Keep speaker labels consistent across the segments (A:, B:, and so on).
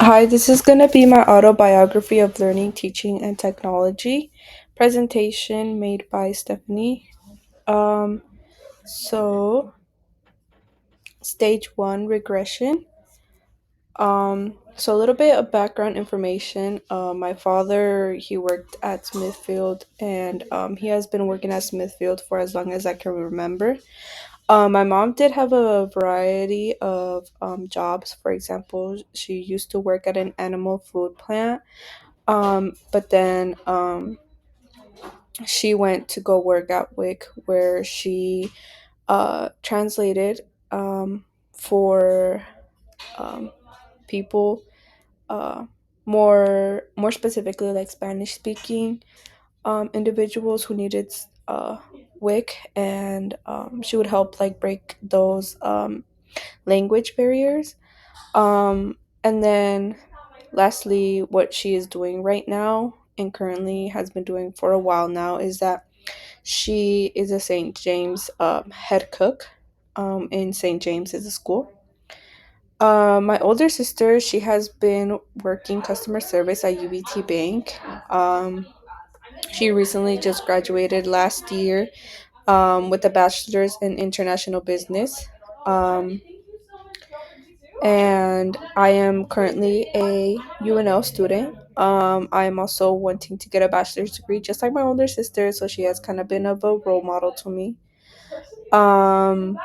A: Hi, this is going to be my autobiography of learning, teaching, and technology presentation made by Stephanie. Um, so, stage one regression. So a little bit of background information. My father, he worked at Smithfield, and he has been working at Smithfield for as long as I can remember. My mom did have a variety of jobs. For example, she used to work at an animal food plant. But then she went to go work at WIC, where she translated for um, people, uh, more specifically like Spanish speaking individuals who needed WIC, and she would help like break those language barriers. And then lastly, what she is doing right now and currently has been doing for a while now is that she is a St. James head cook in St. James is a school. My older sister, she has been working customer service at UBT Bank. Um, she recently just graduated last year with a bachelor's in international business. Um, and I am currently a UNL student. I am also wanting to get a bachelor's degree, just like my older sister, so she has kind of been of a role model to me. Um,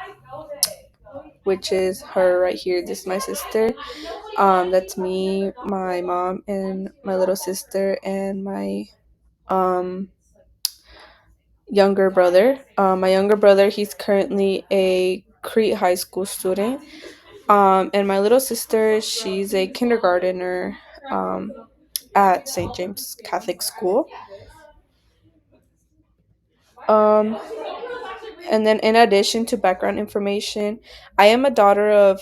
A: which is her right here. This is my sister. That's me, my mom, and my little sister, and my um younger brother. My younger brother, he's currently a Crete High School student. And my little sister, she's a kindergartner um, at St. James Catholic School. Um, and then, in addition to background information, I am a daughter of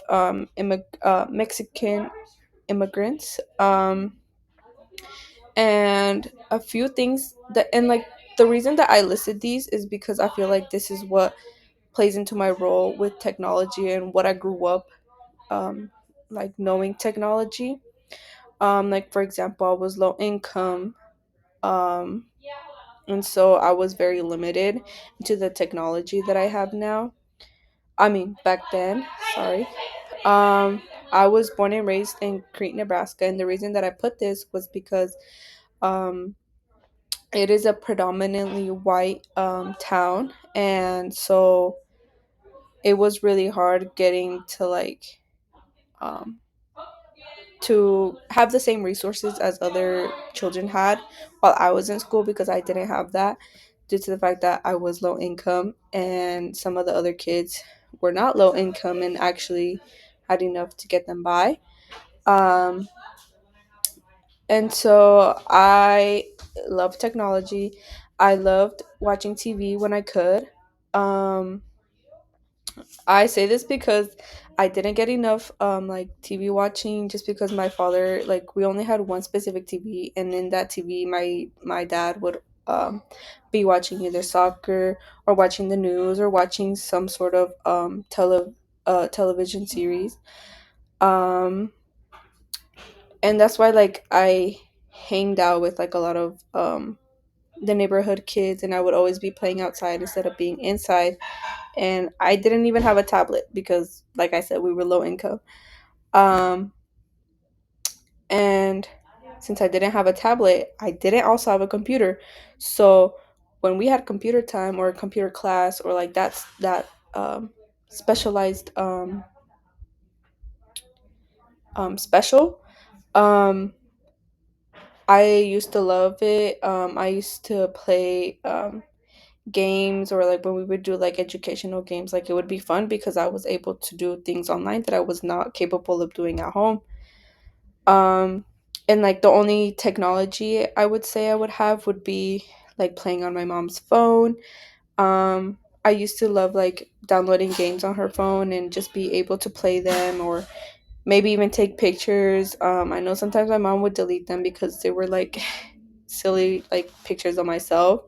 A: Mexican immigrants. And a few things that, and like the reason that I listed these is because I feel like this is what plays into my role with technology and what I grew up um, like knowing technology. Like for example, I was low income, um, and so I was very limited to the technology that I have now. I mean, back then. Sorry. Um, I was born and raised in Crete, Nebraska, and the reason that I put this was because um, it is a predominantly white town, and so it was really hard getting to like um, to have the same resources as other children had while I was in school because I didn't have that due to the fact that I was low income and some of the other kids were not low income and actually had enough to get them by. Um, and so I love technology. I loved watching TV when I could. Um, I say this because I didn't get enough like TV watching just because my father, like, we only had one specific TV, and in that TV my dad would be watching either soccer or watching the news or watching some sort of television series. Um and that's why like I hanged out with like a lot of the neighborhood kids, and I would always be playing outside instead of being inside. And I didn't even have a tablet because, like I said, we were low income. Um, and since I didn't have a tablet, I didn't also have a computer. So when we had computer time or computer class or like that specialized special, um, I used to love it. I used to play games, or like when we would do like educational games, like it would be fun because I was able to do things online that I was not capable of doing at home. um and like the only technology I would say I would have would be like playing on my mom's phone. I used to love like downloading games on her phone and just be able to play them, or maybe even take pictures. I know sometimes my mom would delete them because they were like silly like pictures of myself,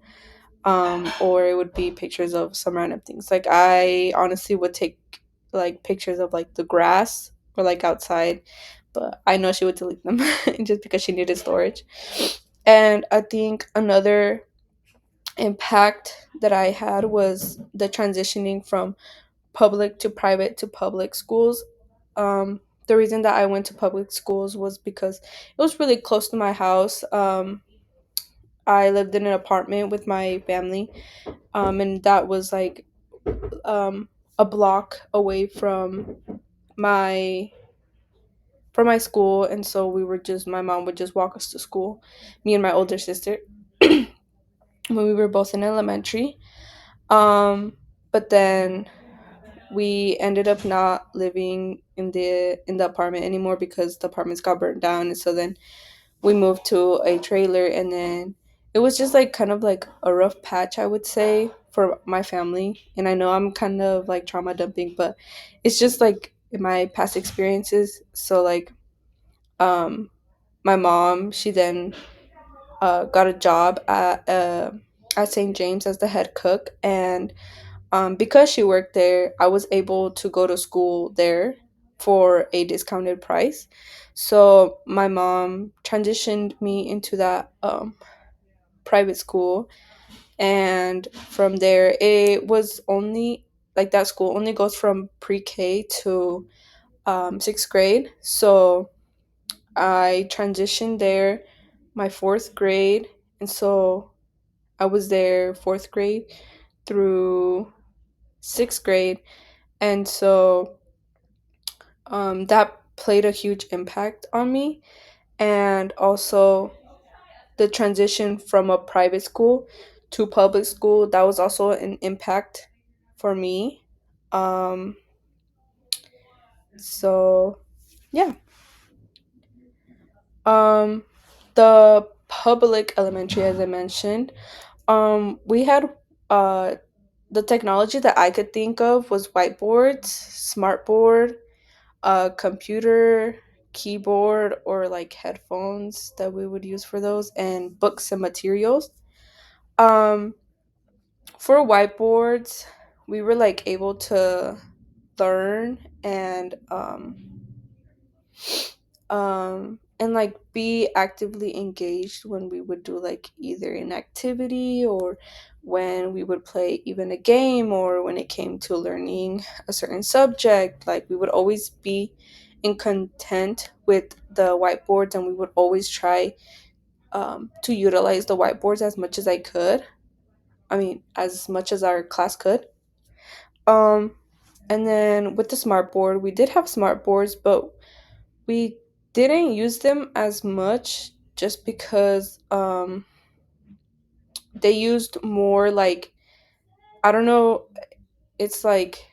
A: or it would be pictures of some random things. Like I honestly would take like pictures of like the grass, or like outside, but I know she would delete them just because she needed storage. And I think another impact that I had was the transitioning from public to private to public schools. The reason that I went to public schools was because it was really close to my house. I lived in an apartment with my family, and that was like um, a block away my from my school, and so my mom would just walk us to school, me and my older sister, when we were both in elementary. Um, but then we ended up not living in the apartment anymore because the apartments got burned down, and so then we moved to a trailer, and then it was just like kind of like a rough patch, I would say, for my family. And I know I'm kind of like trauma dumping, but it's just like in my past experiences. So like um my mom, she then got a job at St. James as the head cook, and because she worked there, I was able to go to school there for a discounted price. So my mom transitioned me into that private school, and from there, it was only like that school only goes from pre-K to sixth grade. So I transitioned there my fourth grade, and so I was there fourth grade through sixth grade, and so that played a huge impact on me. And also the transition from a private school to public school, that was also an impact for me. um so yeah. um the public elementary, as I mentioned, we had uh the technology that I could think of was whiteboards, smartboard, computer, keyboard, or like headphones that we would use for those, and books and materials. Um, for whiteboards, we were like able to learn and like be actively engaged when we would do like either an activity, or when we would play even a game, or when it came to learning a certain subject. Like we would always be in content with the whiteboards, and we would always try to utilize the whiteboards as much as I could. I mean, as much as our class could. um and then with the smart board, we did have smart boards, but we didn't use them as much, just because they used more like, I don't know, it's like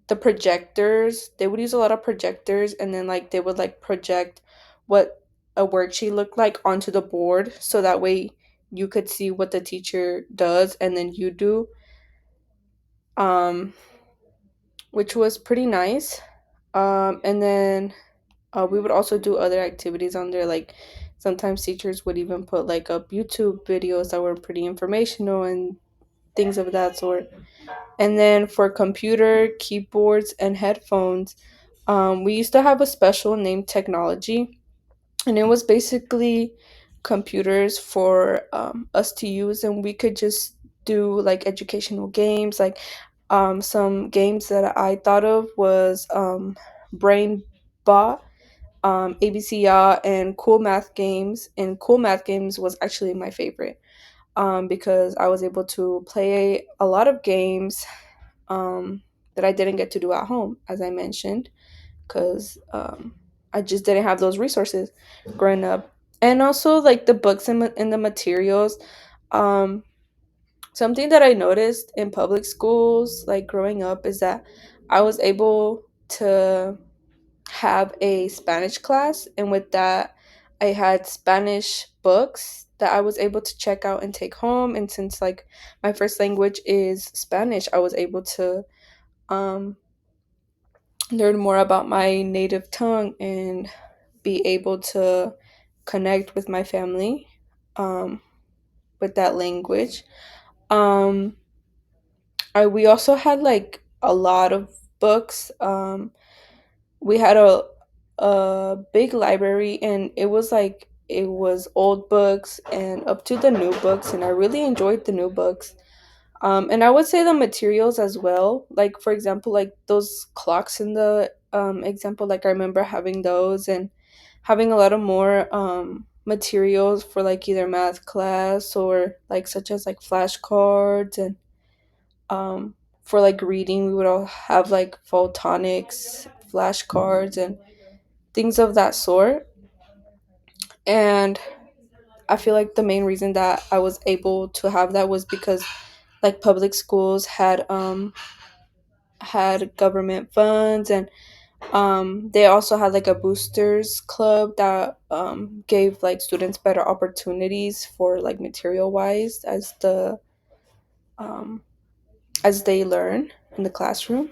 A: the projectors. They would use a lot of projectors, and then like they would like project what a worksheet looked like onto the board, so that way you could see what the teacher does and then you do, um which was pretty nice. And then we would also do other activities on there. Like sometimes teachers would even put like up YouTube videos that were pretty informational and things of that sort. And then for computer, keyboards, and headphones, we used to have a special named technology, and it was basically computers for us to use, and we could just do like educational games. Like some games that I thought of was Brain Bot, ABC Yacht, and Cool Math Games. And Cool Math Games was actually my favorite, because I was able to play a lot of games that I didn't get to do at home, as I mentioned, because I just didn't have those resources growing up. And also, like the books and the materials. Um, Something that I noticed in public schools, like growing up, is that I was able to have a Spanish class, and with that, I had Spanish books that I was able to check out and take home. And since like my first language is Spanish, I was able to um, learn more about my native tongue and be able to connect with my family um, with that language. Um, we also had like a lot of books. We had a big library, and it was old books and up to the new books, and I really enjoyed the new books. And I would say the materials as well. Like for example, like those clocks in the example, like I remember having those and having a lot of more materials for like either math class or like such as like flashcards and um for like reading we would all have like photonics flashcards and things of that sort. And I feel like the main reason that I was able to have that was because like public schools had government funds, and they also had like a boosters club that gave like students better opportunities for like material wise um, as they learn in the classroom.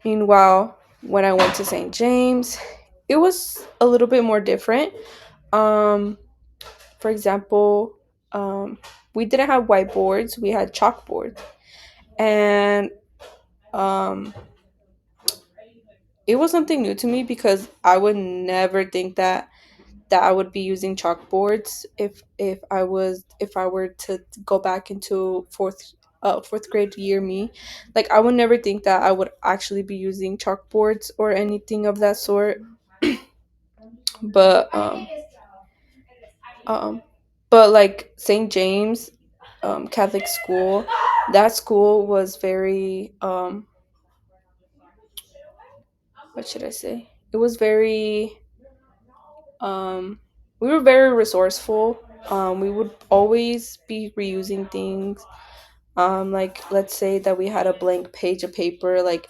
A: Meanwhile, when I went to St. James, it was a little bit more different. um, for example, um, we didn't have whiteboards, we had chalkboards. And um, it was something new to me because I would never think that I would be using chalkboards if I were to go back into fourth grade year me. Like I would never think that I would actually be using chalkboards or anything of that sort. But um but like St. James Catholic school, that school was very what should I say? It was very um we were very resourceful. We would always be reusing things. Like let's say that we had a blank page of paper, like,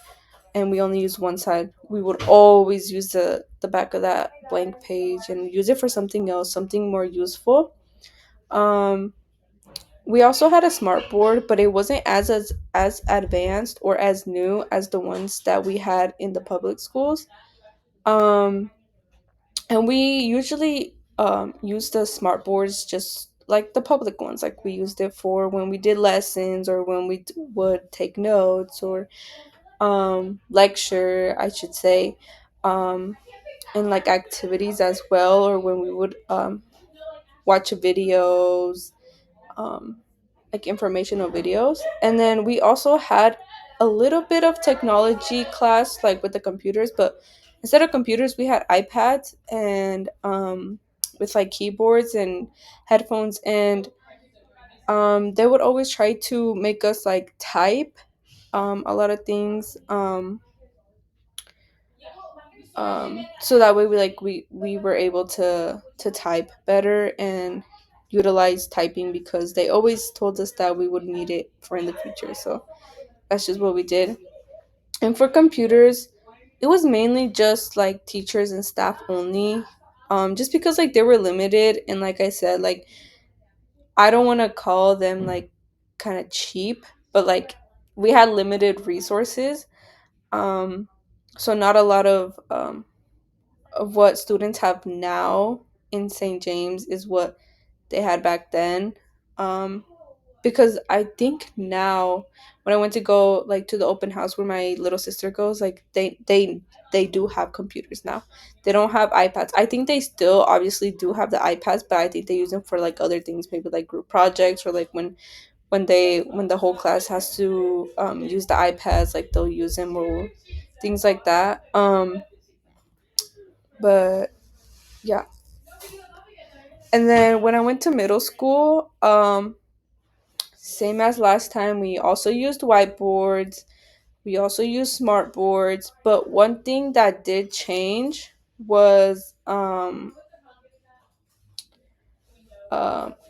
A: and we only used one side. We would always use the back of that blank page and use it for something else, something more useful. Um, we also had a smart board, but it wasn't as advanced or as new as the ones that we had in the public schools. Um, and we usually use the smart boards just like the public ones. Like we used it for when we did lessons or when would take notes or lecture, I should say, um, and like activities as well, or when we would watch videos, um, like informational videos. And then we also had a little bit of technology class, like with the computers, but instead of computers, we had iPads and with like keyboards and headphones. And they would always try to make us like type a lot of things. So that way we were able to type better and utilize typing because they always told us that we would need it for in the future. So that's just what we did. And for computers, it was mainly just like teachers and staff only. Just because like they were limited, and like I said, like I don't want to call them like kind of cheap, but like we had limited resources. um so not a lot of what students have now in St. James is what they had back then. Um, because I think now when I went to go like to the open house where my little sister goes, like they do have computers now. They don't have iPads. I think they still obviously do have the iPads, but I think they use them for like other things, maybe like group projects or like when the whole class has to use the iPads, like they'll use them or things like that. But yeah. And then when I went to middle school, same as last time, we also used whiteboards. We also used smart boards. But one thing that did change was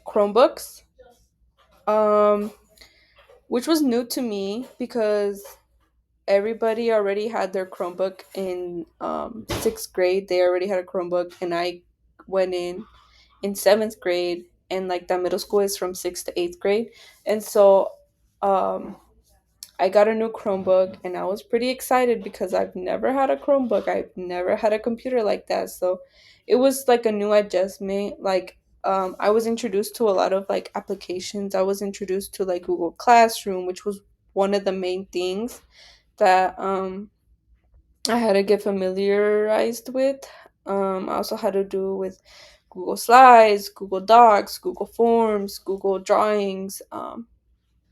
A: Chromebooks, um, which was new to me because everybody already had their Chromebook in sixth grade. They already had a Chromebook, and I went in seventh grade, and like that middle school is from sixth to eighth grade. And so um I got a new Chromebook, and I was pretty excited because I've never had a Chromebook. I've never had a computer like that. So it was like a new adjustment. Like I was introduced to a lot of like applications. I was introduced to like Google Classroom, which was one of the main things that I had to get familiarized with. I also had to do with Google Slides, Google Docs, Google Forms, Google Drawings,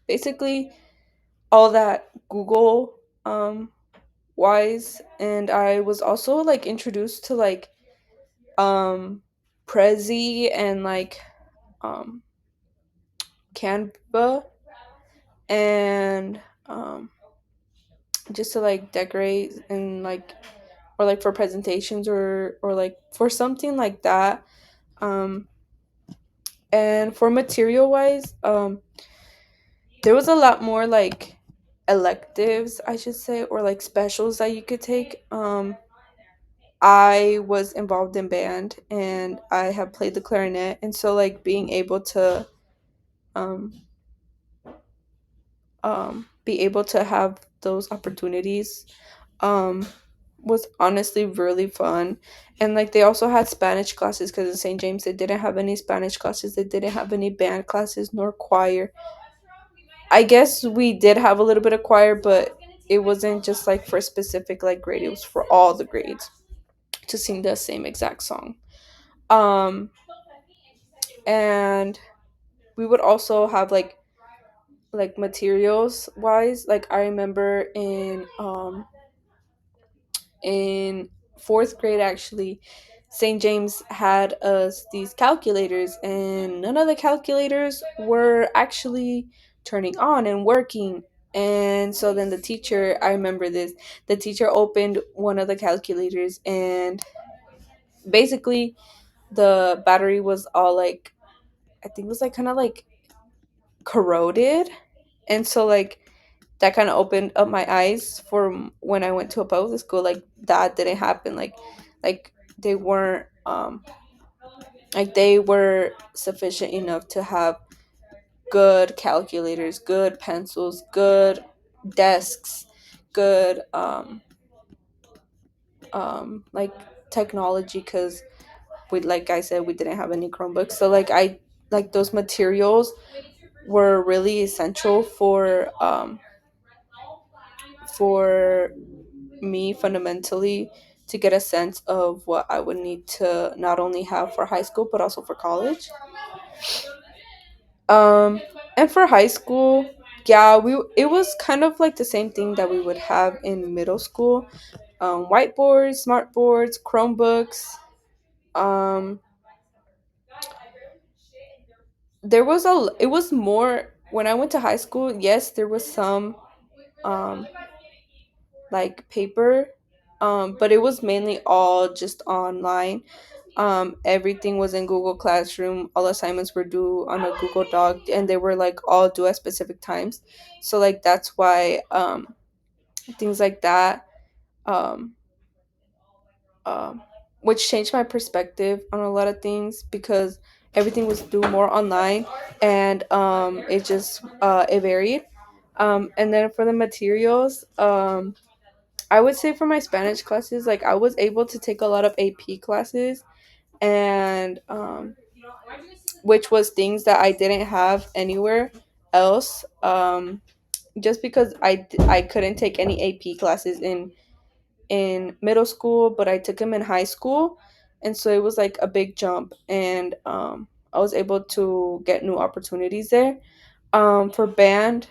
A: basically all that Google wise. And I was also like introduced to like um Prezi and like um Canva, and just to like decorate and like, or like for presentations, or like for something like that. um and for material wise, there was a lot more like electives, I should say, or like specials that you could take. I was involved in band and I have played the clarinet, and so like being able to um be able to have those opportunities um was honestly really fun. And like they also had Spanish classes, because in St. James they didn't have any Spanish classes, they didn't have any band classes nor choir. I guess we did have a little bit of choir, but it wasn't just like for a specific like grade, it was for all the grades to sing the same exact song. um and we would also have like materials wise, like I remember in fourth grade actually, St. James had us these calculators, and none of the calculators were actually turning on and working. And so then the teacher, I remember this, the teacher opened one of the calculators, and basically the battery was all like, I think it was like kind of like corroded. And so like that kind of opened up my eyes for when I went to a public school. Like that didn't happen. Like they weren't like they were sufficient enough to have good calculators, good pencils, good desks, good like technology, because we, like I said, we didn't have any Chromebooks. So like I like those materials were really essential for me fundamentally to get a sense of what I would need to not only have for high school but also for college. Um, and for high school, yeah, we it was kind of like the same thing that we would have in middle school. Whiteboards, smart boards, Chromebooks. Um, there was a it was more when I went to high school. Yes, there was some um like paper, but it was mainly all just online. Everything was in Google Classroom. All assignments were due on a Google Doc, and they were like all due at specific times. So like that's why things like that, um, um, which changed my perspective on a lot of things, because everything was due more online, and it just it varied. And then for the materials, I would say for my Spanish classes, like I was able to take a lot of AP classes, and which was things that I didn't have anywhere else. Just because I couldn't take any AP classes in middle school, but I took them in high school, and so it was like a big jump, and I was able to get new opportunities there. For band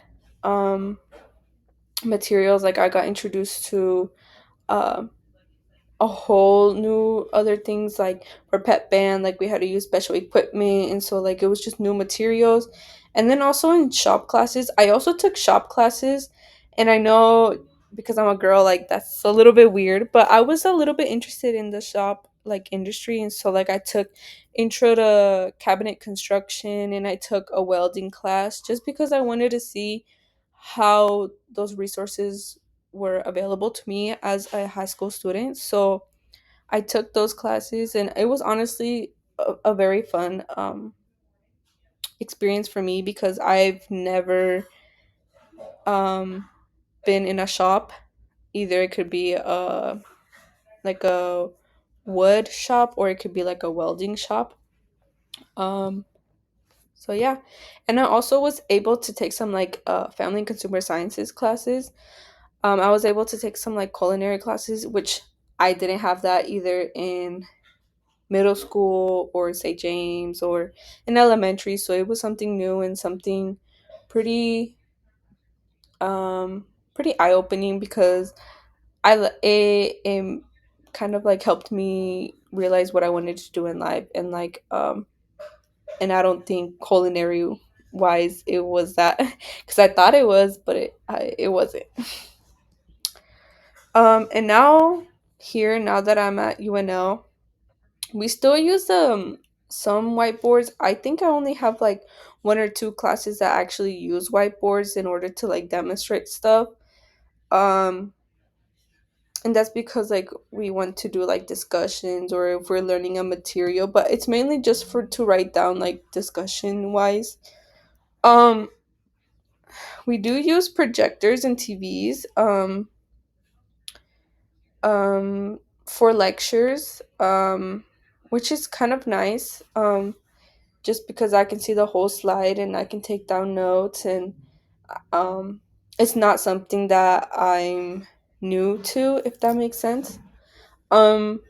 A: materials, like I got introduced to uh, a whole new other things, like for pet band, like we had to use special equipment, and so like it was just new materials. And then also in shop classes, I also took shop classes, and I know because I'm a girl, like that's a little bit weird, but I was a little bit interested in the shop like industry, and so like I took intro to cabinet construction, and I took a welding class just because I wanted to see how those resources were available to me as a high school student. So I took those classes, and it was honestly a very fun experience for me, because I've never um, been in a shop. Either it could be like a wood shop, or it could be like a welding shop. Um, so yeah, and I also was able to take some like family and consumer sciences classes. I was able to take some like culinary classes, which I didn't have that either in middle school or St. James or in elementary. So it was something new and something pretty pretty eye opening because it kind of like helped me realize what I wanted to do in life, and like and I don't think culinary wise it was that because I thought it was, but it wasn't. And now here, now that I'm at UNL, we still use some whiteboards. I think I only have like one or two classes that actually use whiteboards in order to like demonstrate stuff. Um and that's because like we want to do like discussions or if we're learning a material, but it's mainly just for to write down like discussion wise. Um we do use projectors and TVs for lectures, which is kind of nice. Just because I can see the whole slide and I can take down notes, and um it's not something that I'm new to, if that makes sense. Um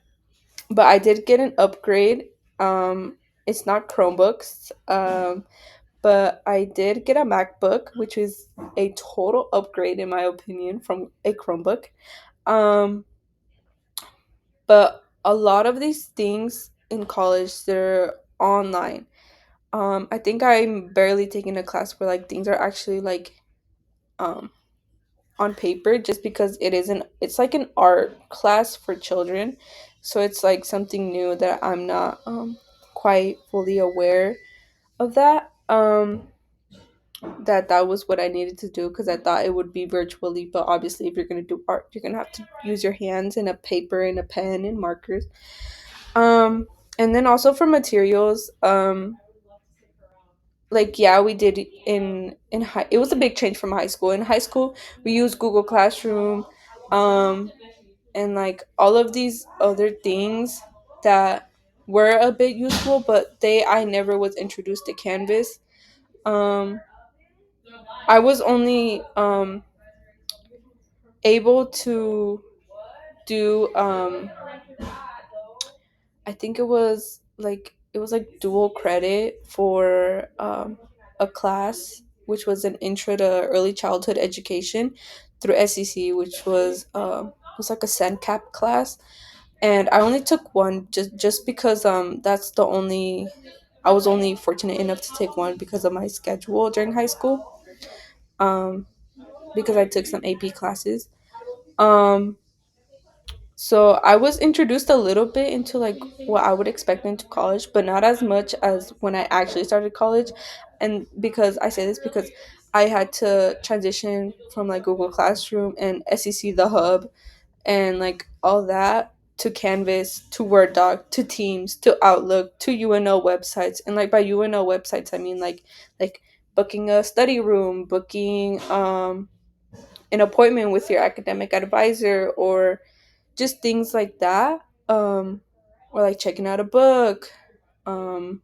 A: but I did get an upgrade. It's not Chromebooks, but I did get a MacBook, which is a total upgrade in my opinion from a Chromebook. Um but a lot of these things in college, they're online. I think I'm barely taking a class where like things are actually like um on paper, just because it's like an art class for children. So it's like something new that I'm not quite fully aware of that. That was what I needed to do because I thought it would be virtually, but obviously if you're gonna do art, you're gonna have to use your hands and a paper and a pen and markers. Um and then also for materials, like yeah, we did in high, it was a big change from high school. In high school we used Google Classroom, um and like all of these other things that were a bit useful, but they I never was introduced to Canvas. um I was only able to do I think it was like dual credit for a class which was an intro to early childhood education through SEC, which was like a SENCAP class, and I only took one just because that's the only I was only fortunate enough to take one because of my schedule during high school. Um, because I took some AP classes. Um, So I was introduced a little bit into like what I would expect into college, but not as much as when I actually started college. And because I say this because I had to transition from like Google Classroom and SEC the Hub and like all that to Canvas to Word Doc to Teams to Outlook to UNO websites. And like by UNO websites I mean like booking a study room, booking an appointment with your academic advisor, or just things like that, or like checking out a book, um,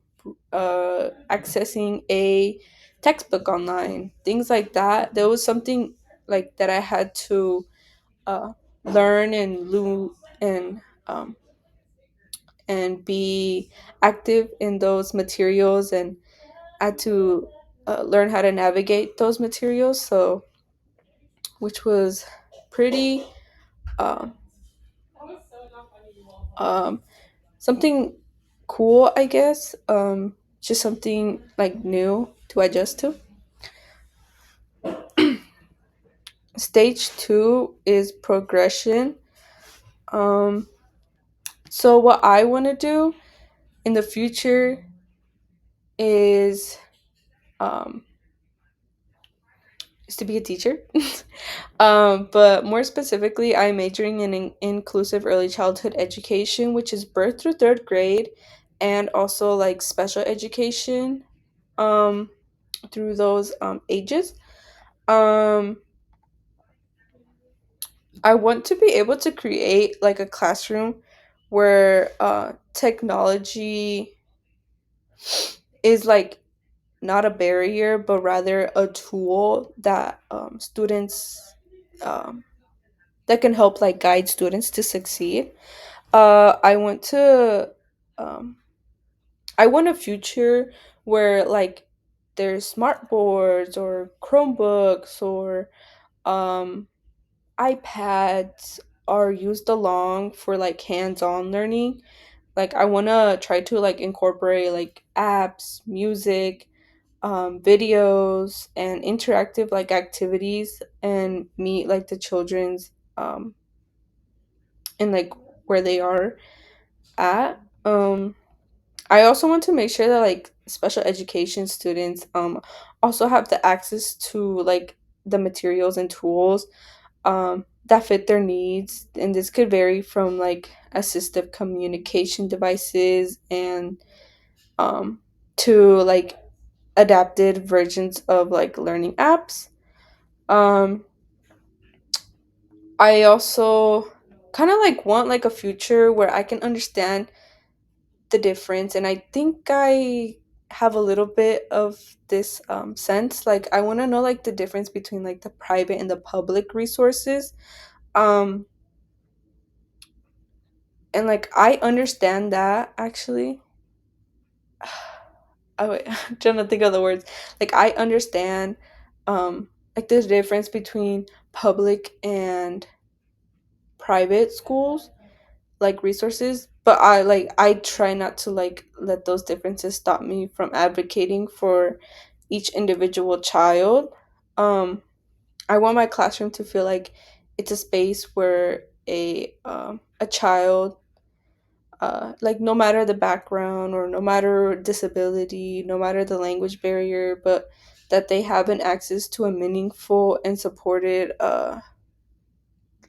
A: accessing a textbook online, things like that. There was something like that I had to uh, learn um, and be active in those materials, and had to learn how to navigate those materials. So which was pretty um, um, something cool, I guess. Just something like new to adjust to. Stage two is progression. Um, so what I want to do in the future is um, is to be a teacher. But more specifically, I'm majoring in inclusive early childhood education, which is birth through third grade, and also like special education um, through those ages. Um, I want to be able to create like a classroom where technology is like not a barrier, but rather a tool that students that can help like guide students to succeed. I want to um I want a future where like there's smart boards or Chromebooks or um iPads are used along for like hands-on learning. Like I want to try to like incorporate like apps, music, videos and interactive like activities and meet like the children's in like where they are at. I also want to make sure that like special education students also have the access to like the materials and tools that fit their needs, and this could vary from like assistive communication devices and um to like adapted versions of like learning apps. um I also kind of like want like a future where I can understand the difference, and I think I have a little bit of this sense. Like I want to know like the difference between like the private and the public resources. um and like I understand that actually. Oh wait, I'm trying to think of the words. Like I understand like the difference between public and private schools like resources, but I try not to like let those differences stop me from advocating for each individual child. um I want my classroom to feel like it's a space where a child, like no matter the background or no matter disability, no matter the language barrier, but that they have an access to a meaningful and supported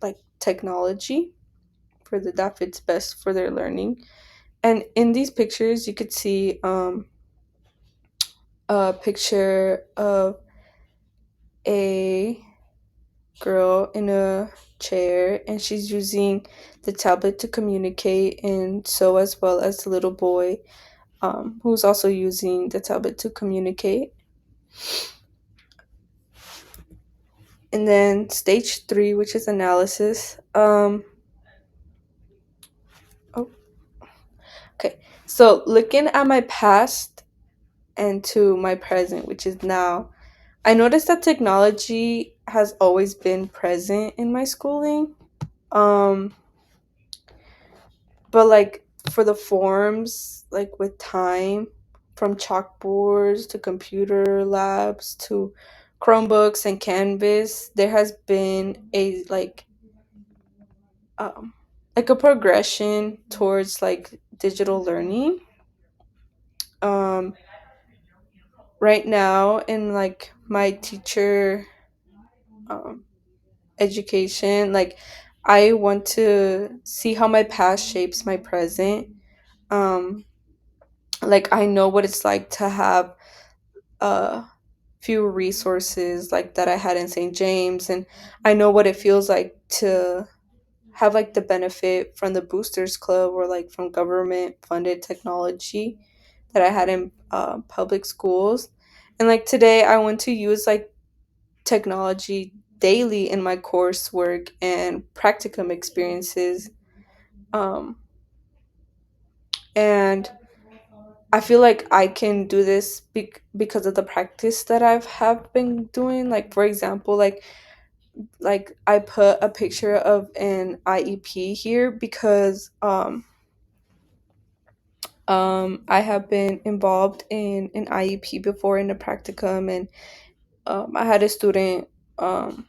A: like technology for that fits best for their learning. And in these pictures, you could see a picture of a girl in a chair, and she's using the tablet to communicate, and so as well as the little boy who's also using the tablet to communicate. And then stage three, which is analysis. Oh, okay. So looking at my past and to my present, which is now, I noticed that technology has always been present in my schooling. Um, but like for the forms, like with time, from chalkboards to computer labs to Chromebooks and Canvas, there has been a um like a progression towards like digital learning. Um, right now in like my teacher um education, like I want to see how my past shapes my present. um like I know what it's like to have a few resources like that I had in St. James, and I know what it feels like to have like the benefit from the boosters club or like from government funded technology that I had in public schools. And like today I want to use like technology daily in my coursework and practicum experiences. Um, and I feel like I can do this because of the practice that I've have been doing. Like for example, like I put a picture of an IEP here because I have been involved in an IEP before in a practicum, and I had a student um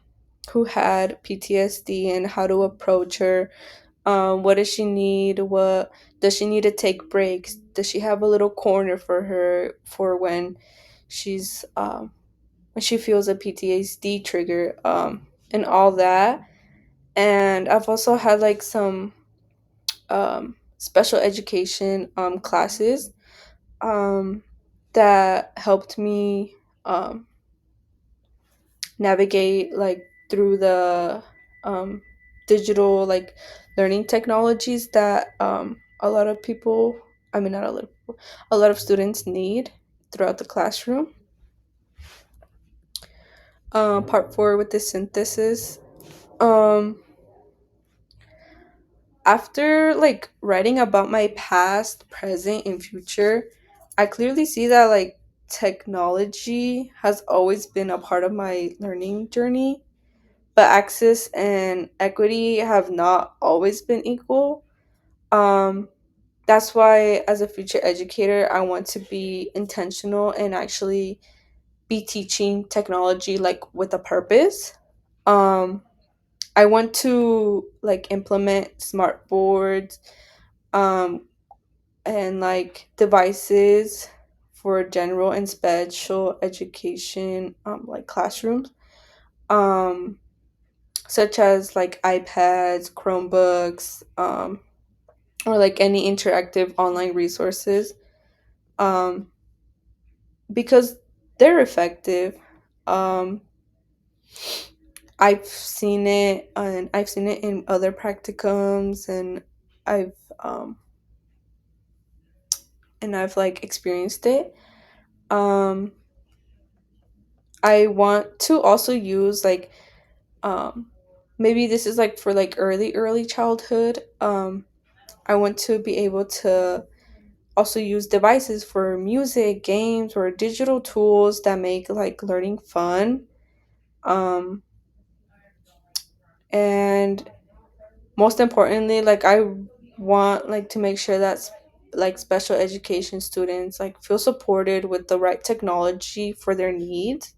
A: who had PTSD and how to approach her. What does she need? What does she need to take breaks? Does she have a little corner for her for she's when she feels a PTSD trigger, and all that. And I've also had like some special education classes um, that helped me um, navigate like through the um, digital like learning technologies that a lot of people, I mean not a lot of people, a lot of students need throughout the classroom. Part four with the synthesis. um, after like writing about my past, present, and future, I clearly see that like technology has always been a part of my learning journey, but access and equity have not always been equal. Um, that's why, as a future educator, I want to be intentional and actually be teaching technology like with a purpose. Um, I want to like implement smart boards, um, and like devices for general and special education, like classrooms, um, such as like iPads, Chromebooks, or like any interactive online resources, um, because they're effective. Um, I've seen it in other practicums, I've um, I've like experienced it. Um, I want to also use like, um, maybe this is like for like early childhood. I want to be able to also use devices for music, games, or digital tools that make like learning fun. Um, and most importantly, like I want like to make sure that like special education students like feel supported with the right technology for their needs.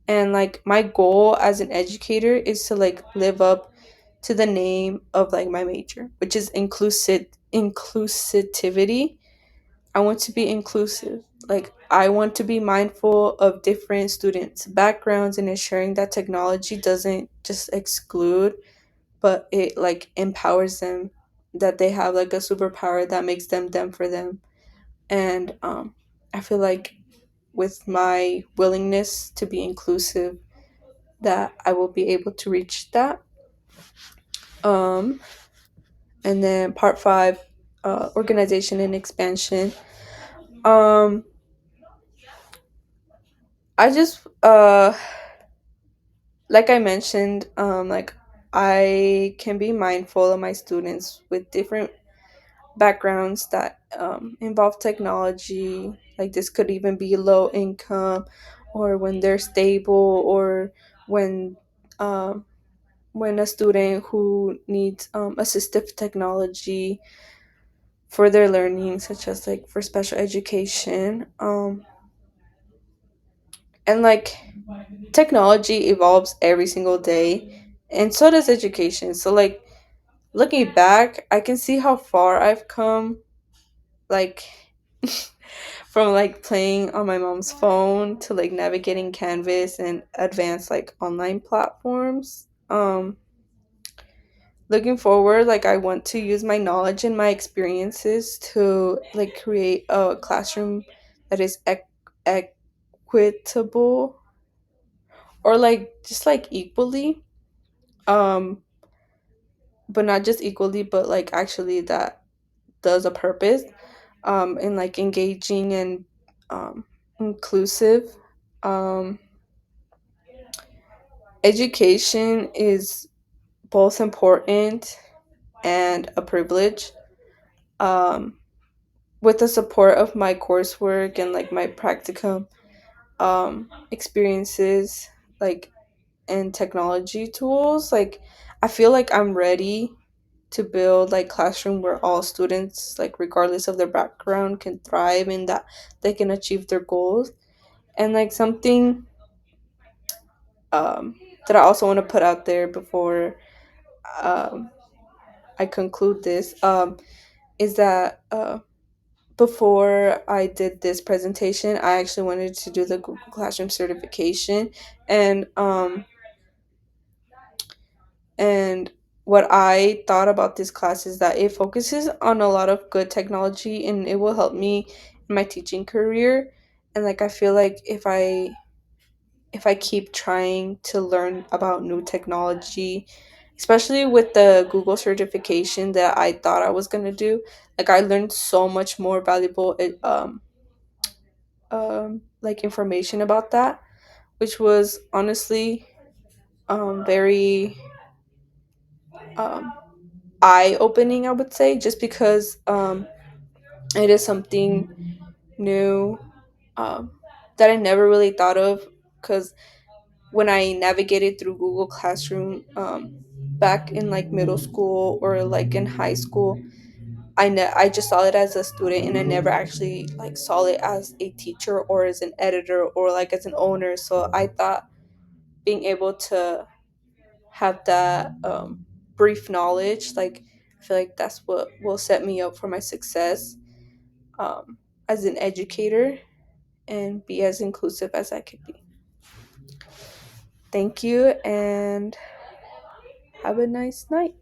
A: And like my goal as an educator is to like live up to the name of like my major, which is inclusivity. I want to be inclusive. Like I want to be mindful of different students' backgrounds and ensuring that technology doesn't just exclude, but it like empowers them, that they have like a superpower that makes them for them. And I feel like with my willingness to be inclusive, that I will be able to reach that. Um, and then part five, organization and expansion. Um, I just like I mentioned, like I can be mindful of my students with different backgrounds that involve technology. Like this could even be low income, or when they're stable, or when um, when a student who needs assistive technology for their learning, such as like for special education. And like technology evolves every single day, and so does education. So like looking back, I can see how far I've come. Like from like playing on my mom's phone to like navigating Canvas and advanced like online platforms. Looking forward, like I want to use my knowledge and my experiences to like create a classroom that is equitable, or like just like equally, um but not just equally, but like actually that does a purpose, and like engaging and inclusive. um Education is both important and a privilege. um with the support of my coursework and like my practicum experiences, like and technology tools, like I feel like I'm ready to build like classroom where all students, like regardless of their background, can thrive and that they can achieve their goals. And like something um that I also want to put out there before um I conclude this, is that before I did this presentation, I actually wanted to do the Google Classroom certification. And and what I thought about this class is that it focuses on a lot of good technology, and it will help me in my teaching career. And like I feel like if I keep trying to learn about new technology, especially with the Google certification that I thought I was gonna do, like I learned so much more valuable like information about that, which was honestly very um eye opening, I would say, just because it is something new, um, that I never really thought of. Because when I navigated through Google Classroom, back in like middle school or like in high school, I just saw it as a student, and I never actually like saw it as a teacher or as an editor or like as an owner. So I thought being able to have that brief knowledge, like I feel like that's what will set me up for my success, um, as an educator, and be as inclusive as I could be. Thank you, and have a nice night.